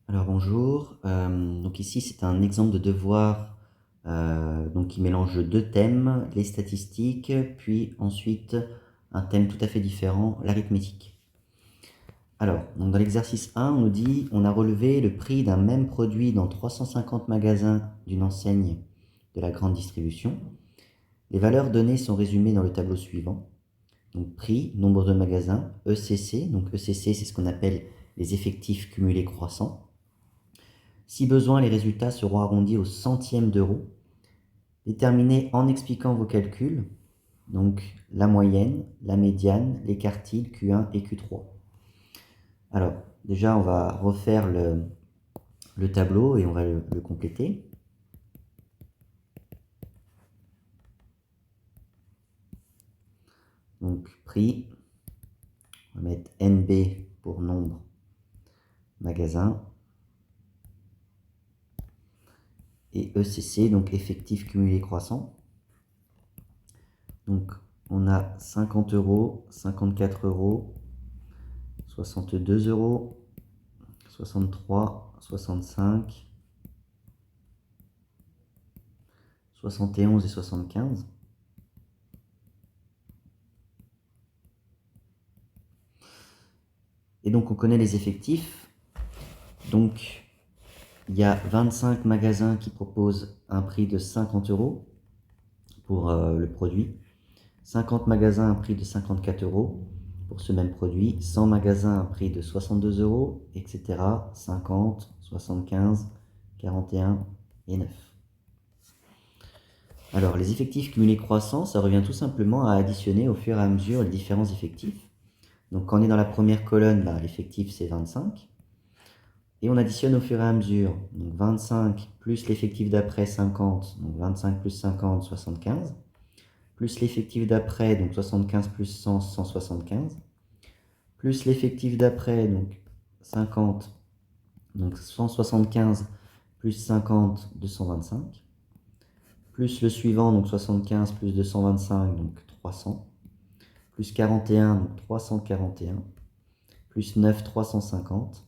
Alors bonjour, donc ici c'est un exemple de devoir qui mélange deux thèmes, les statistiques, puis ensuite un thème tout à fait différent, l'arithmétique. Alors, donc dans l'exercice 1, on nous dit on a relevé le prix d'un même produit dans 350 magasins d'une enseigne de la grande distribution. Les valeurs données sont résumées dans le tableau suivant. Donc prix, nombre de magasins, ECC, donc ECC c'est ce qu'on appelle les effectifs cumulés croissants. Si besoin, les résultats seront arrondis au centième d'euro. Déterminez en expliquant vos calculs, donc la moyenne, la médiane, les quartiles Q1 et Q3. Alors, déjà, on va refaire le tableau et on va le compléter. Donc, prix, on va mettre NB pour nombre magasin. Et ECC, donc effectif cumulé croissant. Donc, on a 50 euros, 54 euros, 62 euros, 63, 65, 71 et 75. Et donc on connaît les effectifs. Donc il y a 25 magasins qui proposent un prix de 50 euros pour le produit. 50 magasins à un prix de 54 euros pour ce même produit. 100 magasins à un prix de 62 euros, etc. 50, 75, 41 et 9. Alors les effectifs cumulés croissants, ça revient tout simplement à additionner au fur et à mesure les différents effectifs. Donc quand on est dans la première colonne, l'effectif c'est 25. Et on additionne au fur et à mesure. Donc 25 plus l'effectif d'après 50, donc 25 plus 50, 75. Plus l'effectif d'après, donc 75 plus 100, 175. Plus l'effectif d'après, donc 50, donc 175 plus 50, 225. Plus le suivant, donc 75 plus 225, donc 300. Plus 41, donc 341. Plus 9, 350.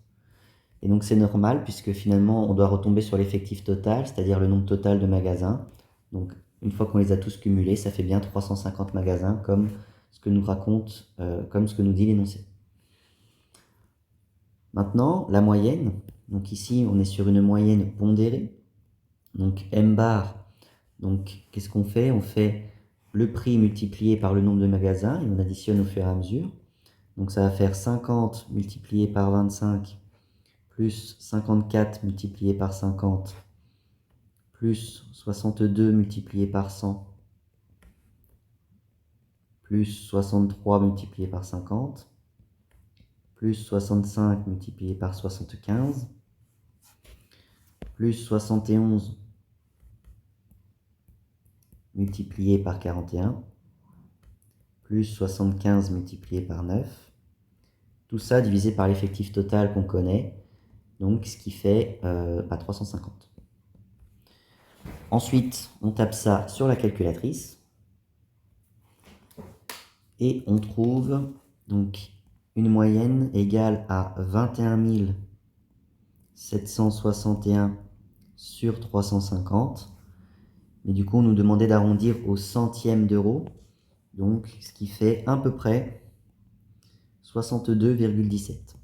Et donc c'est normal puisque finalement on doit retomber sur l'effectif total, c'est-à-dire le nombre total de magasins. Donc une fois qu'on les a tous cumulés, ça fait bien 350 magasins comme ce que nous raconte, comme ce que nous dit l'énoncé. Maintenant, la moyenne. Donc ici on est sur une moyenne pondérée. Donc M bar, donc qu'est-ce qu'on fait? On fait le prix multiplié par le nombre de magasins et on additionne au fur et à mesure. Donc ça va faire 50 multiplié par 25 plus 54 multiplié par 50, plus 62 multiplié par 100, plus 63 multiplié par 50, plus 65 multiplié par 75, plus 71 multiplié par 41, plus 75 multiplié par 9. Tout ça divisé par l'effectif total qu'on connaît, donc ce qui fait 350. Ensuite, on tape ça sur la calculatrice et on trouve donc une moyenne égale à 21 761 sur 350. Mais du coup, on nous demandait d'arrondir au centième d'euro, donc ce qui fait à peu près 62,17.